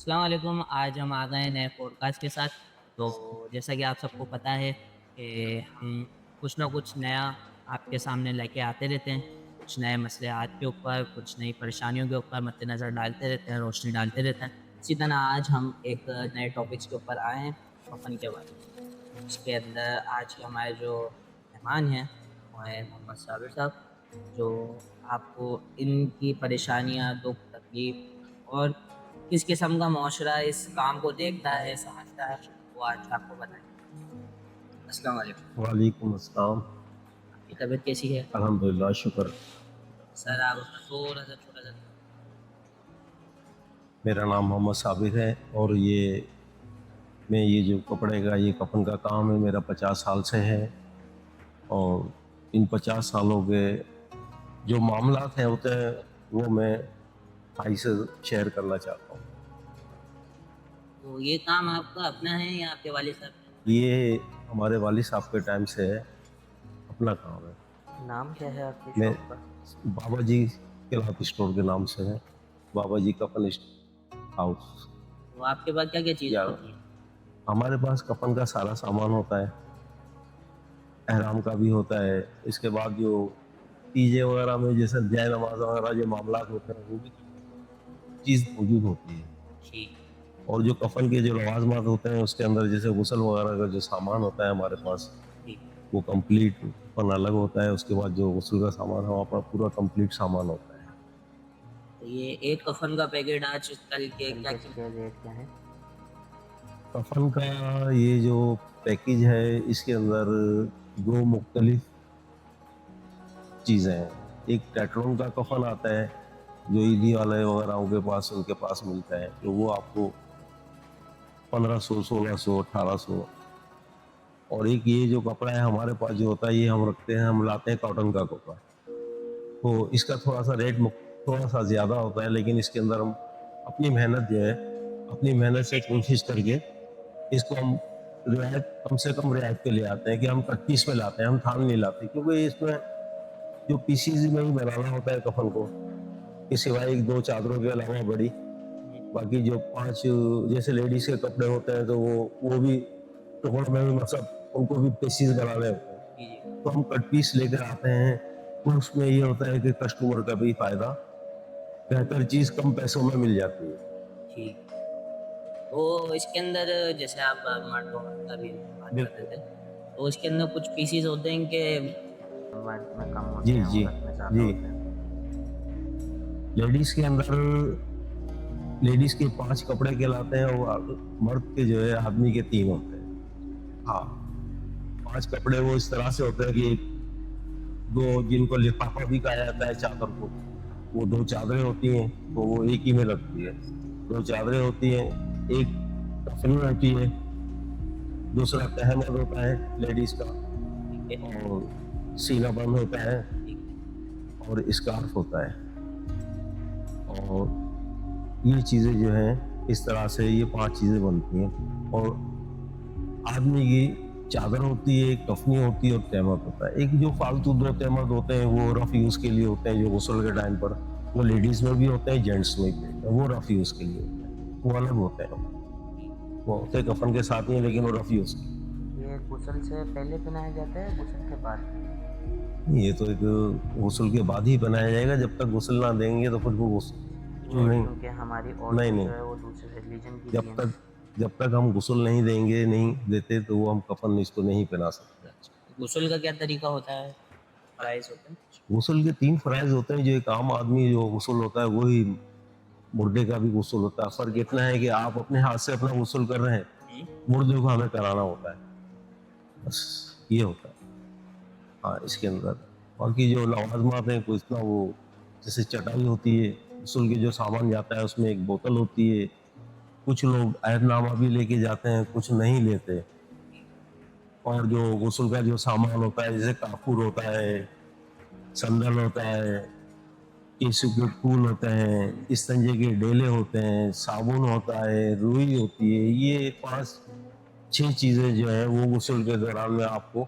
अस्सलाम वालेकुम। आज हम आ गए हैं नए पॉडकास्ट के साथ। तो जैसा कि आप सबको पता है कि हम कुछ ना कुछ नया आपके सामने लेके आते रहते हैं। कुछ नए मसलेहात के ऊपर, कुछ नई परेशानियों के ऊपर मद्देनज़र डालते रहते हैं, रोशनी डालते रहते हैं। इसी तरह आज हम एक नए टॉपिक्स के ऊपर आए हैं, कफ़न के बारे में। इसके अंदर आज के हमारे जो मेहमान हैं वो हैं मोहम्मद साबिर साहब, जो आपको इनकी परेशानियाँ, दुख, तकलीफ और किस किस्म का मुआशरा इस काम को देखता है, समझता है, वो आज आपको बताएंगे। अस्सलाम वालेकुम। वालेकुम अस्सलाम। आपकी तबीयत कैसी है? अल्हम्दुलिल्लाह शुक्र। सर आप अपना थोड़ा सा छोटा सा। मेरा नाम मोहम्मद साबिर है और ये जो कपड़े का ये कफन का काम है मेरा 50 साल से है। और इन 50 सालों के जो मामलात हैं होते हैं वो मैं भाई से शेयर करना चाहता हूँ। तो ये काम आपका अपना है या आपके वालिद साहब का? ये हमारे वालिद साहब के टाइम से है, अपना काम है। नाम क्या है आपकी मैं शॉप का? बाबा जी क्लॉथ स्टोर के नाम से है, बाबा जी कफन हाउस। तो आपके पास क्या क्या चीज़ें या होती हैं? हमारे पास कफन का सारा सामान होता है, एहराम का भी होता है। इसके बाद जो तीजे वगैरह में जैसे जय नमाज वगैरह जो मामलात होते हैं वो भी चीज़ मौजूद होती है। ठीक। और जो कफन के जो लवाजमात होते हैं उसके अंदर जैसे गुसल वगैरह का जो सामान होता है हमारे पास, ठीक। वो कंप्लीट कफन अलग होता है। उसके बाद जो गुसल का सामान है वहाँ पर पूरा कंप्लीट सामान होता है। तो ये एक कफन का पैकेट आज कल के क्या क्या रेट क्या है? कफन का ये जो पैकेज है इसके अंदर दो मुख्तलिफ चीज़ें हैं। एक टेट्रोन का कफन आता है जो ईदी वाले वगैरह के पास उनके पास मिलता है, तो वो आपको 1500, 1600, 1800। और एक ये जो कपड़ा है हमारे पास जो होता है ये हम रखते हैं, हम लाते हैं कॉटन का कपड़ा, तो इसका थोड़ा सा रेट थोड़ा सा ज़्यादा होता है। लेकिन इसके अंदर हम अपनी मेहनत जो है, अपनी मेहनत से कोशिश करके इसको हम रियायत कम से कम रियायत पे ले आते हैं कि हम 31 में लाते हैं, हम थान नहीं लाते, क्योंकि इसमें जो पीसीज में ही बनाना होता है कफन को, कि सिवाय एक दो चादरों के अलावा बड़ी बाकी जो पांच जैसे लेडीज के कपड़े होते हैं तो वो भी टुकड़ में भी मतलब उनको भी पीसीज बनाने होते जी जी। हैं, तो हम कट पीस लेकर आते हैं। तो उसमें ये होता है कि कस्टमर का भी फायदा, बेहतर चीज कम पैसों में मिल जाती है। ठीक। तो इसके अंदर जैसे आप मर्दों का भी बात कर रहे बिल्कुल। थे, तो इसके अंदर कुछ पीसीज होते हैं कि वर्क में कम होते जी हैं, जी औरत में ज़्यादा जी। होते हैं? लेडीज के अंदर लेडीज के 5 कपड़े कहलाते हैं और मर्द के जो है आदमी के 3 होते हैं। हाँ, 5 कपड़े वो इस तरह से होते हैं कि दो जिनको लिफाफा भी कहा जाता है चादर को, वो दो चादरें होती हैं तो वो एक ही में लगती है। दो चादरें होती हैं, एक कफनी होती है, दूसरा तहमद होता है लेडीज का, ठीक है। और सीना बंद होता है, ठीक है। और स्कार्फ होता है। और ये चीज़ें जो हैं इस तरह से ये 5 चीज़ें बनती हैं। और आदमी की चादर होती है, कफनी होती है और तहमद होता है। एक जो फालतू 2 तहमद होते हैं वो रफ यूज़ के लिए होते हैं, जो गुस्ल के टाइम पर वो लेडीज़ में भी होते हैं, जेंट्स में भी होते हैं, वो रफ यूज़ के लिए होते हैं, वो अलग होते हैं। वो होते हैं कफन के साथ ही हैं, लेकिन वो रफ यूज़ के ये गुस्ल से पहले पहनाया जाता है, गुस्ल के बाद? लिए। ये तो एक गुस्ल के बाद ही बनाया जाएगा, जब तक गुस्ल ना देंगे तो फिर वो गुस्ल नहीं, नहीं। क्योंकि हमारी नहीं औरतें जो नहीं, है वो दूसरे रिलीजन की भी जब हैं। तक जब तक हम गुस्ल नहीं देंगे, नहीं देते, तो वो हम कफन इसको नहीं पहना सकते। अच्छा, गुस्ल का क्या तरीका होता है, प्राइस होता है? गुस्ल के 3 फ़राइज़ होते हैं। जो एक आम आदमी जो गुस्ल होता है वही मुर्दे का भी गुस्ल होता है। फ़र्क इतना है कि आप अपने हाथ से अपना गुस्ल कर रहे हैं, हम्म। मुर्दे को हमें कराना होता है, बस ये होता है। हाँ, इसके अंदर बाकी जो लवाज़मात हैं कोई इतना वो, जैसे चटाई होती है, गुस्ल के जो सामान जाता है उसमें एक बोतल होती है। कुछ लोग अहदनामा भी लेके जाते हैं, कुछ नहीं लेते। और जो गुस्ल का जो सामान होता है जैसे काफूर होता है, संदल होता है, केसू के फूल होते हैं, इस्तंजे के डेले होते हैं, साबुन होता है, रुई होती है, ये 5-6 चीजें जो है वो गुस्ल के दौरान में आपको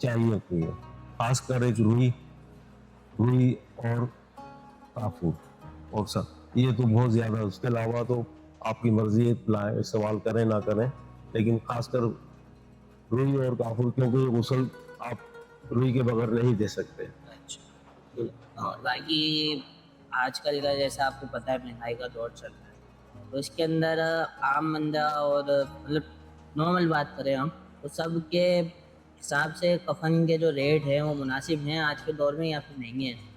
चाहिए होती है। खासकर एक रुई रुई और काफूर और सब, ये तो बहुत ज्यादा। उसके अलावा तो आपकी मर्जी है, लाएं, इस्तेमाल करें ना करें, लेकिन खासकर रुई और काफूर, क्योंकि ये गुस्ल आप रुई के बगैर नहीं दे सकते। अच्छा। बाकी आजकल का जैसा आपको पता है महंगाई का दौर चल रहा है, तो इसके अंदर आम बंदा और मतलब नॉर्मल बात करें हम, तो सबके हिसाब से कफन के जो रेट है वो मुनासिब हैं आज के दौर में या फिर महंगे हैं?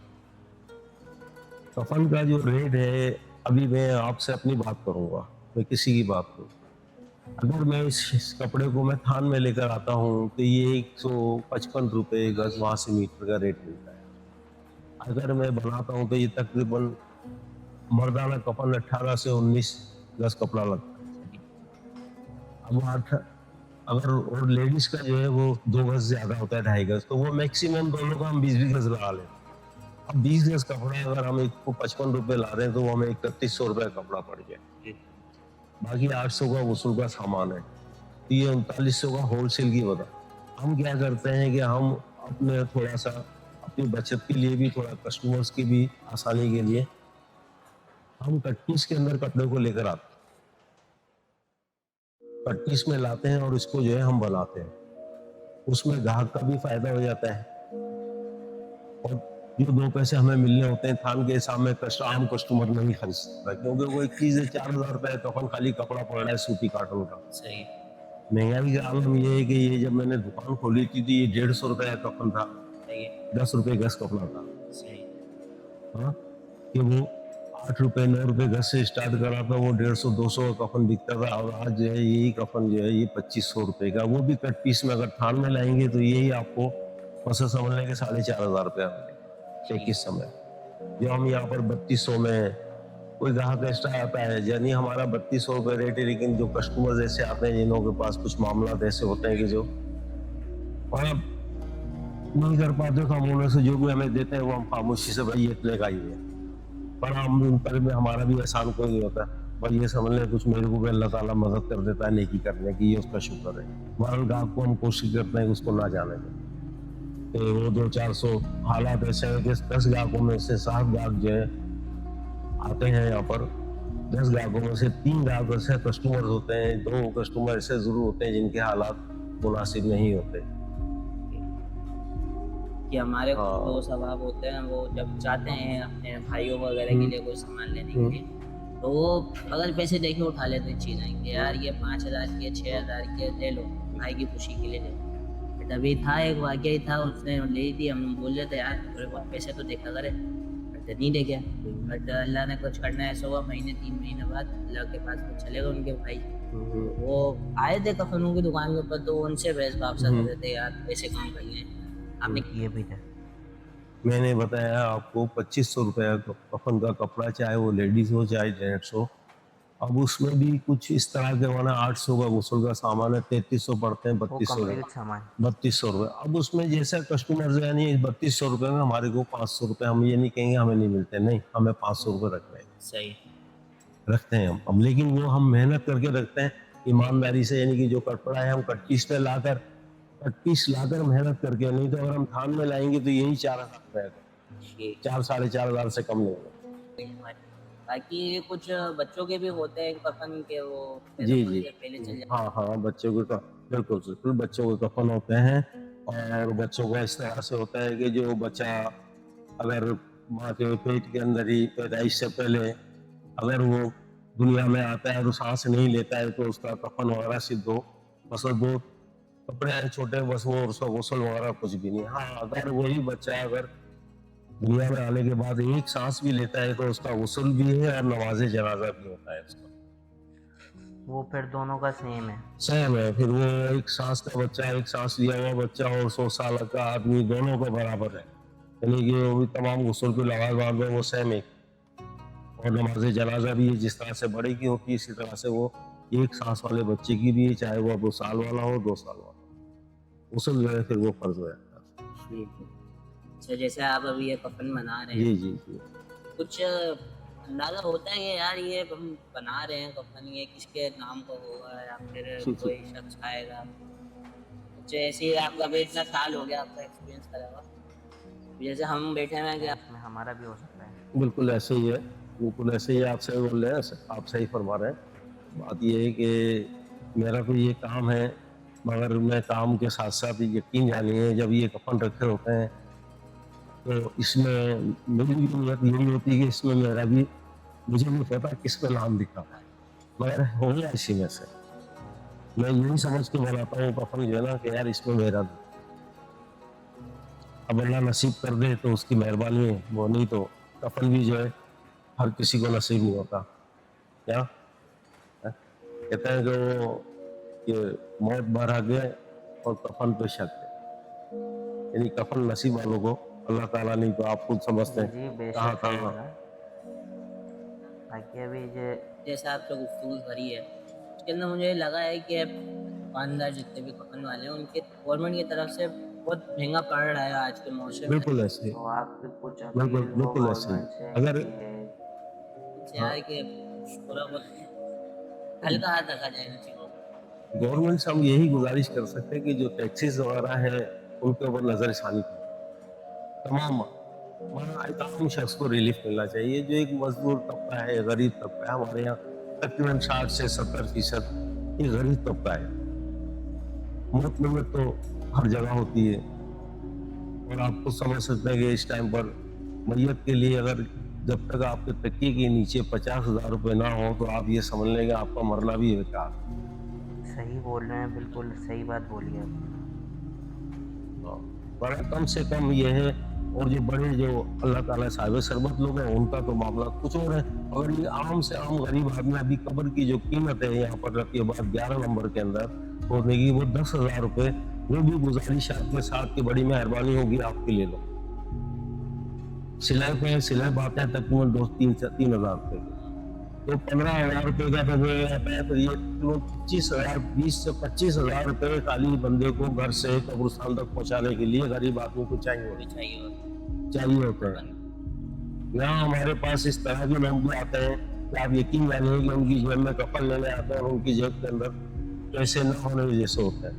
कफन का जो रेट है, अभी मैं आपसे अपनी बात करूंगा, मैं किसी की बात करूँ, अगर मैं इस कपड़े को मैं थान में लेकर आता हूँ तो ये 155 रुपये गज वहां से मीटर का रेट मिलता है। अगर मैं बनाता हूँ तो ये तकरीबन मर्दाना कफन 18 से 19 गज कपड़ा लगता है। अब 8, अगर और लेडीज का जो है वो 2 गज ज्यादा होता है, 2.5 गज, तो वो मैक्सिमम दोनों का हम 20-20 गज लगा लेते हैं। अब 20 गज कपड़ा अगर हम 1 को 55 रुपए ला रहे हैं तो वो हमें 3100 रुपये का कपड़ा पड़ जाए। बाकी 800 का वसूल का सामान है, तो ये 3900 का होलसेल की बता। हम क्या करते हैं कि हम अपने थोड़ा सा अपनी बचत के लिए भी, थोड़ा कस्टमर्स की भी आसानी के लिए, हम कट पीस के अंदर कपड़े को लेकर आते हैं, कट पीस में लाते हैं और इसको जो है हम बनाते हैं। उसमें ग्राहक का भी फायदा हो जाता है और जो 2 पैसे हमें मिलने होते हैं थान के सामने आम कस्टमर नहीं खरीद सकता, क्योंकि वो एक चीज है, 4000 रुपए कफन खाली कपड़ा पड़ रहा है सूती काटन का। सही। महंगाई का आलम ये है कि ये जब मैंने दुकान खोली थी तो ये 150 रुपए का कफन था, सही है। 10 रुपए गज कपड़ा था। सही। हाँ, कि वो 8 रुपए 9 रुपए गज से स्टार्ट करा था, वो 150-200 का कफन बिकता था, और आज जो है यही कफन जो है ये 2500 रुपए का, वो भी कट पीस में अगर थान में लाएंगे तो यही आपको फसल समझने के 4500 रुपया मिलेगा एक इस समय। जो हम यहाँ पर 3200 में, कोई ग्राहक एक्स्ट्रा आता है, यानी हमारा 3200 रुपये रेट है, लेकिन जो कस्टमर्स ऐसे आते हैं जिनों के पास कुछ मामला ऐसे होते हैं कि जो और आप नहीं कर पाते तो हम उन्हें से जो भी हमें देते हैं वो हम खामोशी से, भाई ये इतने का ही है, पर हम उन पर में हमारा भी एहसान कोई नहीं होता। भाई ये समझ लें कुछ मेरे को भी अल्लाह ताला मदद कर देता है नेकी करने की, ये उसका शुक्र है। मरल ग्राहक को हम कोशिश करते हैं कि उसको ना जाने दें, तो वो 200-400 हालात ऐसे हैं कि 10 ग्राहकों में से 7 ग्राहक जो है आते हैं यहाँ पर, 10 ग्राहकों में से 3 ग्राहक ऐसे कस्टमर होते हैं, 2 कस्टमर ऐसे जरूर होते हैं जिनके हालात मुनासिब नहीं होते। कि हमारे कुछ हाँ। दोस्त अहबाब होते हैं, वो जब जाते हैं अपने भाइयों वगैरह के लिए कोई सामान लेने के लिए, तो वो अगर पैसे देके उठा लेते हैं चीज़ें कि यार ये 5000 की है, 6000 की है, ले लो, भाई की खुशी के लिए ले लो। बट अभी था एक वाकया ही था, उसने ले थी, हम बोल रहे थे यार थोड़े बहुत पैसे तो देखा करे, बट नहीं दे गया। बट अल्लाह ने कुछ करना ऐसा हुआ, 3 महीने बाद अल्लाह के पास कुछ चले गए उनके भाई। वो आए थे कफनों की दुकान के ऊपर, तो उनसे बहस बाबसा कर रहे थे यार ऐसे काम कर गए, आपने किए भी थे। मैंने बताया आपको 2500 रुपये कफन का कपड़ा, चाहे वो लेडीज हो चाहे जेंट्स हो। अब उसमें भी कुछ इस तरह के माना 800 का गुस्ल का सामान है, 3300 पड़ते हैं, 3200 सामान। 3200 रुपये। अब उसमें जैसा कस्टमर यानी 3200 रुपये में हमारे को 500 रुपये, हम ये नहीं कहेंगे हमें नहीं मिलते, नहीं, हमें 500 रुपये रख रहे हैं, सही। रखते हैं हम। अब लेकिन वो हम मेहनत करके रखते हैं ईमानदारी से, यानी कि जो कपड़ा है हम कट पीस पे लाकर, कट पीस लाकर मेहनत करके, नहीं तो अगर हम थान में लाएंगे तो यही 4000 रुपये का, 4-4.5 हजार से कम नहीं होगा। बाकी कुछ बच्चों के भी होते हैं कफन के, वो जी जी, पहले चल जाते हाँ हाँ, बच्चों के बिल्कुल बिल्कुल, बच्चों के कफन होते हैं। और बच्चों का इस तरह से होता है कि जो बच्चा अगर माँ के पेट के अंदर ही पैदाइश से पहले अगर वो दुनिया में आता है और सांस नहीं लेता है, तो उसका कफन वगैरह सिद्ध हो, बस वो कपड़े हैं छोटे, बस वो उसका गुस्ल वगैरह कुछ भी नहीं। हाँ, अगर वही बच्चा अगर दुनिया में आने के बाद एक सांस भी लेता है तो उसका गुस्ल भी है और नमाज़े जनाजा भी होता है उसका। वो फिर दोनों का सेम है। सेम है, फिर वो एक सांस का बच्चा, एक सांस लिया हुआ बच्चा और 100 साल का आदमी दोनों को बराबर है, यानी कि वो भी तमाम गुस्ल की लगा बाद में वो सेम है। और नमाज जनाजा भी जिस तरह से बड़े की होती है, इसी तरह से वो एक सांस वाले बच्चे की भी है, चाहे वो 2 साल वाला हो 2 साल वाला, गुस्ल जो है फिर वो फर्ज हो जाता है। ठीक है। अच्छा, जैसे आप अभी ये कफन बना रहे हैं, जी जी जी। कुछ अंदाजा होता है कि यार ये हम बना रहे हैं कफन, ये किसके नाम का होगा या फिर कोई शख्स आएगा? कुछ ऐसे ही आपका भी इतना साल हो गया आपका एक्सपीरियंस करा हुआ, जैसे हम बैठे हुए हैं कि आप हमारा भी हो सकता है। बिल्कुल ऐसे ही है, बिल्कुल ऐसे ही आप सही बोल रहे हैं, आप सही फरमा रहे हैं। बात ये है कि मेरा तो ये काम है, मगर मैं काम के साथ-साथ यकीन जानिए जब ये कफ़न रखे होते हैं, तो इसमें मेरी भी नीयत यही होती है कि इसमें मेरा भी, मुझे नहीं पता किस पे नाम लिखा है, मगर होगा इसी में से। मैं यही समझ के बनाता हूँ कफ़न जो है ना कि यार इसमें मेरा भी। अब अल्लाह नसीब कर दे तो उसकी मेहरबानी है, वो नहीं तो कफ़न भी जो है हर किसी को नसीब नहीं होता। क्या? कहते हैं कि वो कि मौत बारात है और कफ़न पे शक है। यानी कफ़न नसीब वालों को अल्लाह ताला, नहीं तो आप खुद समझते जी, हैं जी, बेशक सही कहाँ-कहाँ। बोला। बाकी अभी जे जैसा आपसे गुफ्तगू भरी है, उसके अंदर मुझे लगा है कि अब दुकानदार जितने भी कफ़न वाले हैं, उनके गवर्नमेंट की तरफ से बहुत महँगा पड़ रहा है आज के मौसम में। बिल्कुल ऐसे ही, तो आपकी कुछ बिल्कुल, अपील हो बिल्कुल ऐसे ही। गवर्नमेंट से अगर कि इससे हाँ, है कि थोड़ा बहुत हल्का हाथ रखा जाए इन चीज़ों को। गवर्नमेंट से हम यही गुज़ारिश कर सकते हैं कि जो टैक्सेस वगैरह हैं, उनके ऊपर नज़रसानी करें। तमाम वहाँ तमाम शख्स को रिलीफ मिलना चाहिए। जो एक मज़दूर तबका है, गरीब तबका है, हमारे यहाँ तकरीबन 60 से 70% ये गरीब तबका है। मुल्क में तो हर जगह होती है, और आप खुद समझ सकते हैं कि इस टाइम पर मैयत के लिए अगर जब तक आपके तकिए के नीचे 50,000 रुपये ना हो, तो आप ये समझ लें कि आपका मरना भी बेकार है। सही बोल रहे हैं, बिल्कुल सही बात बोली है आपने। बड़ा कम से कम ये है। और जो बड़े जो अल्लाह ताला साहिब शरबत लोग हैं, उनका तो मामला कुछ और है। अगर ये आम से आम गरीब आदमी, अभी कब्र की जो कीमत है यहाँ पर रखी है बात 11 नंबर के अंदर, वो देगी वो 10,000 रुपये। वो भी गुजारिश आपके साथ की बड़ी मेहरबानी होगी, आपके ले लो। सिलाई पे सिलाई बातें तकरीबन 2-3 3,000 रुपये की। तो 15,000 रुपये का तो वो आता है, तो ये तकरीबन 25,000, 20 से 25,000 रुपये खाली बंदे को घर से कब्रिस्तान तक पहुँचाने के लिए गरीब आदमी को भी चाहिए होता चाहिए होता है। यहाँ हमारे पास इस तरह के लोग भी आते हैं कि आप यकीन जानिए कि उनकी जेब में कफन लेने आते हैं, और उनकी जेब के अंदर पैसे न होने जैसे होता है।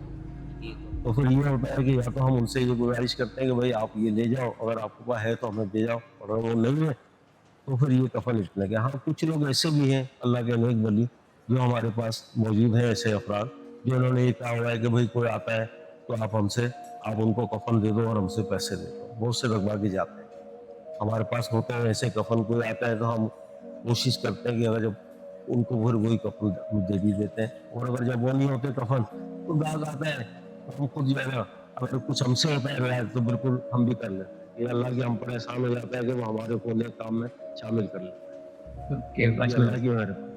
है। तो फिर ये होता है कि या तो हम उनसे ये गुजारिश करते हैं कि भाई आप ये ले जाओ, अगर आपके पास है तो हमें दे जाओ, और अगर वो नहीं है तो फिर ये कफन इतने के। हाँ, कुछ लोग ऐसे भी हैं अल्लाह के नेक वली जो हमारे पास मौजूद हैं, ऐसे अफराद जिन्होंने ये कहा हुआ है कि भाई कोई आता है तो आप उनको कफन दे दो और हमसे पैसे दे दो। बहुत से लोग बाकी जाते हैं, हमारे पास होते हैं ऐसे कफन। कोई आता है तो हम कोशिश करते हैं कि अगर जब उनको फिर वही कफन हम दे भी देते हैं, और अगर जब वो नहीं होते कफन तो दाग आता है, तो हम खुद जो है ना, अगर कुछ हमसे होता है रियायत तो बिल्कुल हम भी कर लेते हैं। ये अल्लाह के हम पर एहसान हो जाता है कि वो हमारे को नेक काम में शामिल कर लेते हैं। ओके, ये बस अल्लाह की मेहरबानी।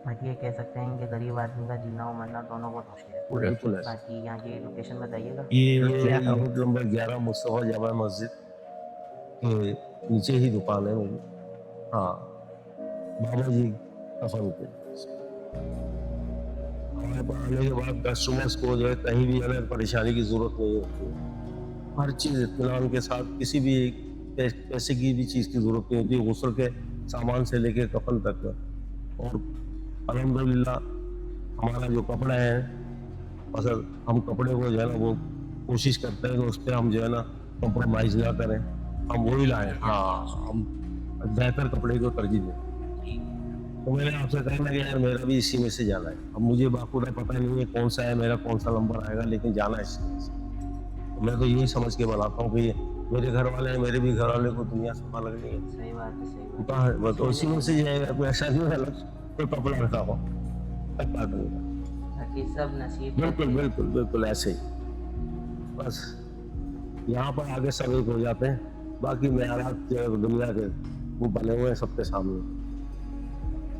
बाकी ये कह सकते हैं कि गरीब आदमी का जीना और मरना दोनों बहुत मुश्किल है। बिल्कुल ऐसा। बाकी यहाँ की लोकेशन बताइएगा। ये यूनिट नंबर 11 मुस्तफा जामा मस्जिद के नीचे ही दुकान है मेरी। हाँ, बाबा जी कफन के हमारे पास आने के बाद कस्टमर्स को जो है कहीं भी अलग परेशानी की जरूरत नहीं होती है। हर चीज़ इत्मीनान के साथ, किसी भी पैसे की भी चीज़ की जरूरत नहीं होती है, गुस्ल के सामान से लेके कफन तक। और अल्हम्दुलिल्लाह हमारा जो कपड़ा है, असल हम कपड़े को जो है ना वो कोशिश करते हैं कि उस पर हम जो है ना कॉम्प्रोमाइज़ ना करें, हम वही लाएं। हाँ, हम बेहतर कपड़े को तरजीह दें। तो मैंने आपसे कहा ना कि यार मेरा भी इसी में से जाना है। अब मुझे बाखुदा पता नहीं है कौन सा है मेरा, कौन सा नंबर आएगा, लेकिन जाना है इसी में से। तो मैं तो यही समझ के बनाता हूँ कि ये मेरे घर वाले हैं, मेरे भी घर वाले को दुनिया से पता लगनी है। सही बात है, सही बात उनका है, मैं तो इसी में से जाएगा। कोई ऐसा नहीं है अलग कोई कपड़ा रखा हो तब बात नहीं है। है। बाकी सब नसीब बिल्कुल है। बिल्कुल बिल्कुल ऐसे ही। बस यहाँ पर आगे सब एक हो जाते हैं, बाकी मेरात जो है दुनिया के वो बने हुए हैं सबके सामने।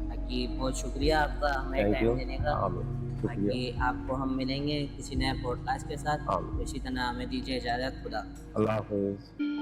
बाकी बहुत शुक्रिया आपका हमें थैंक यू। टाइम देने का। हाँ, शुक्रिया। बाकी आपको हम मिलेंगे किसी नए पॉडकास्ट के साथ। हाँ। इसी तरह हमें दीजिए इजाज़त। खुदा। अल्लाह हाफिज़।